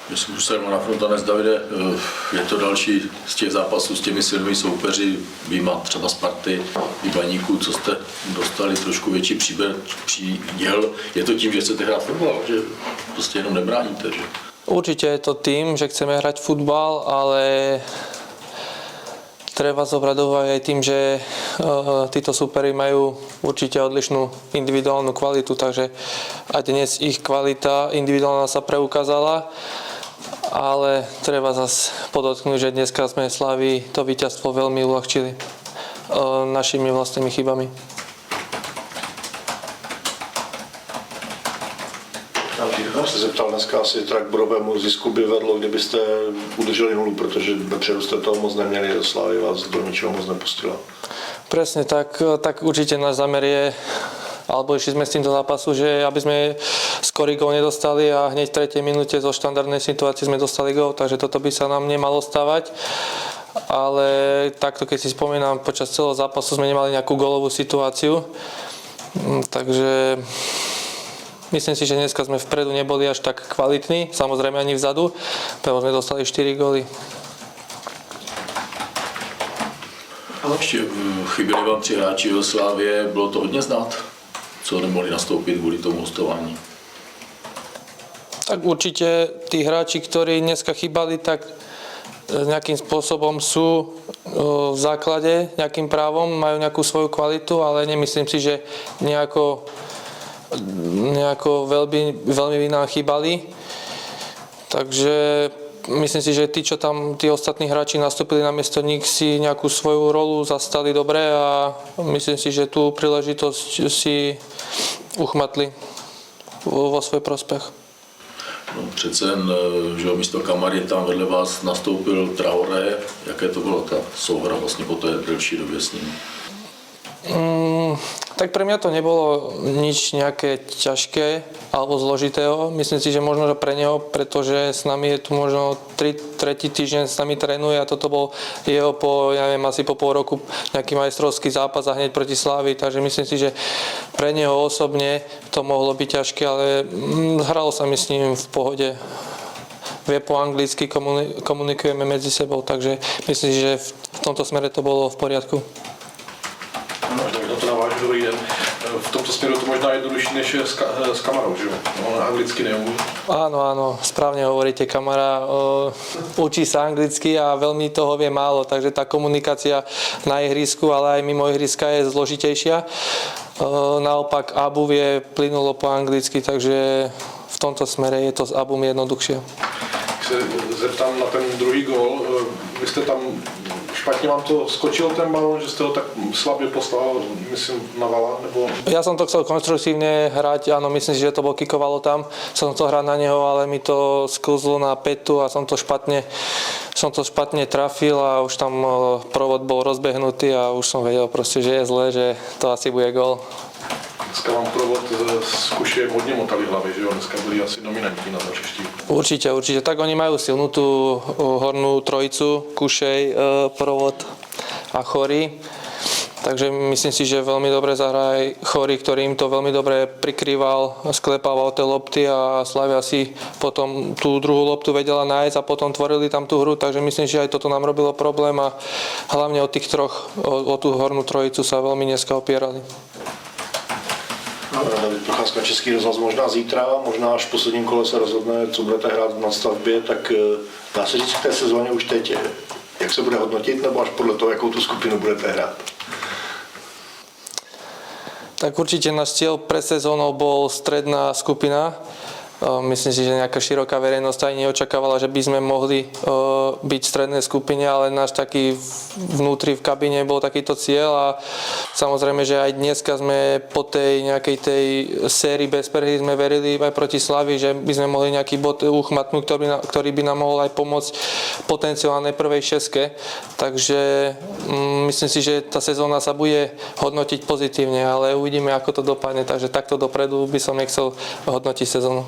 Když se na Frontanec, Davide, je to další z těch zápasů s těmi silnými soupeři, výjima třeba Sparty i Baníku, co jste dostali trošku větší příděl. Je to tím, že chcete hrát fotbal, že prostě jenom nebráníte, že? Určite je to tým, že chceme hrať futbal, ale treba zobrať do úvahy aj tým, že títo súperi majú určite odlišnú individuálnu kvalitu, takže aj dnes ich kvalita individuálna sa preukázala, ale treba zase podotknúť, že dneska sme Slavii to víťazstvo veľmi uľahčili našimi vlastnými chybami. Já se zeptal dneska, asi tak bodovému zisku by vedlo, kdybyste udrželi nulu, protože dopředu jste toho moc neměli, Slavia vás do ničeho moc nepustila. Presne tak určite náš zámer je, alebo išli sme s týmto zápasu, že aby sme skorý gól nedostali a hneď v 3. minúte zo štandardnej situácie sme dostali gól, takže toto by sa nám nemalo stávať. Ale takto, keď si spomínam, počas celého zápasu sme nemali nejakú gólovú situáciu, takže myslím si, že dneska sme vpredu neboli až tak kvalitní, samozrejme ani vzadu, pretože sme dostali 4 góly. Ještě chyběli vám 3 hráči od Slávie, bylo to hodně znát, co nemohli nastoupit kvůli tomu hostování? Tak určite tí hráči, ktorí dneska chýbali, tak nejakým spôsobom sú v základe, nejakým právom, majú nejakú svoju kvalitu, ale nemyslím si, že nejako veľmi by nám chýbali. Takže myslím si, že tí ostatní hráči nastúpili na miesto nich, si nejakú svoju rolu zastali dobre a myslím si, že tú príležitosť si uchmatli vo svoj prospech. No, přece jen, že místo Kamary tam vedle vás nastoupil Traoré. Jaké to bylo ta souhra vlastně po té delší době s ním? Tak pre mňa to nebolo nič nejaké ťažké alebo zložitého. Myslím si, že možno že pre neho, pretože s nami je tu možno tretí týždeň s nami trénuje a toto bol jeho asi po pol roku nejaký majstrovský zápas a hneď proti Slávii, takže myslím si, že pre neho osobne to mohlo byť ťažké, ale hralo sa mi s ním v pohode. Vie po anglicky, komunikujeme medzi sebou, takže myslím si, že v tomto smere to bolo v poriadku. No, tak na to navážu, dobrý den. V tomto směru to možná jednodušší než je s Kamarou, že jo? On anglicky neumí. Áno, správne hovoríte, Kamara učí sa anglicky a veľmi toho vie málo, takže tá komunikácia na ihrisku, ale aj mimo ihriska je zložitejšia. Naopak Abu vie plynulo po anglicky, takže v tomto smere je to s Abum jednoduchšie. Když se zeptám na ten druhý gól, vy jste tam špatně vám to skočil ten balón, že jste ho tak slabě poslal, myslím, na vala, nebo... Ja som to chcel konštruktívne hrať, áno, myslím si, že to bol kikovalo tam, som to hrať na neho, ale mi to sklzlo na petu a som to špatne trafil a už tam provod bol rozbehnutý a už som vedel proste, že je zle, že to asi bude gól. Dneska vám provod z Kuše hodně motali hlavy, že jo? Dneska byli asi dominantní na hřišti. Určite. Tak oni majú silnú tú hornú trojicu, Kušej, provod a Chory. Takže myslím si, že veľmi dobre zahrá aj Chory, ktorý im to veľmi dobre prikrýval, sklepával tie lopty a Slavia si potom tú druhú loptu vedela nájsť a potom tvorili tam tú hru, takže myslím, že aj toto nám robilo problém a hlavne od tých troch, o tú hornú trojicu sa veľmi dneska opierali. David Procházka, Český rozhlas možná zítra, možná až v posledním kole se rozhodne, co budete hrát na stavbě, tak dá se říct v té sezóně už teď, jak se bude hodnotit, nebo až podle toho, jakou tu skupinu budete hrát? Tak určite náš cieľ pre sezónou bol stredná skupina. Myslím si, že nejaká široká verejnosť ani neočakávala, že by sme mohli byť v strednej skupine, ale náš taký vnútri v kabíne bol takýto cieľ a samozrejme, že aj dneska sme po tej nejakej tej sérii bez prehry sme verili aj proti Slavii, že by sme mohli nejaký bod uchmatnúť, ktorý by nám mohol aj pomôcť potenciálnej prvej šeske. Takže myslím si, že tá sezóna sa bude hodnotiť pozitívne, ale uvidíme, ako to dopadne. Takže takto dopredu by som nechcel hodnotiť sezónu.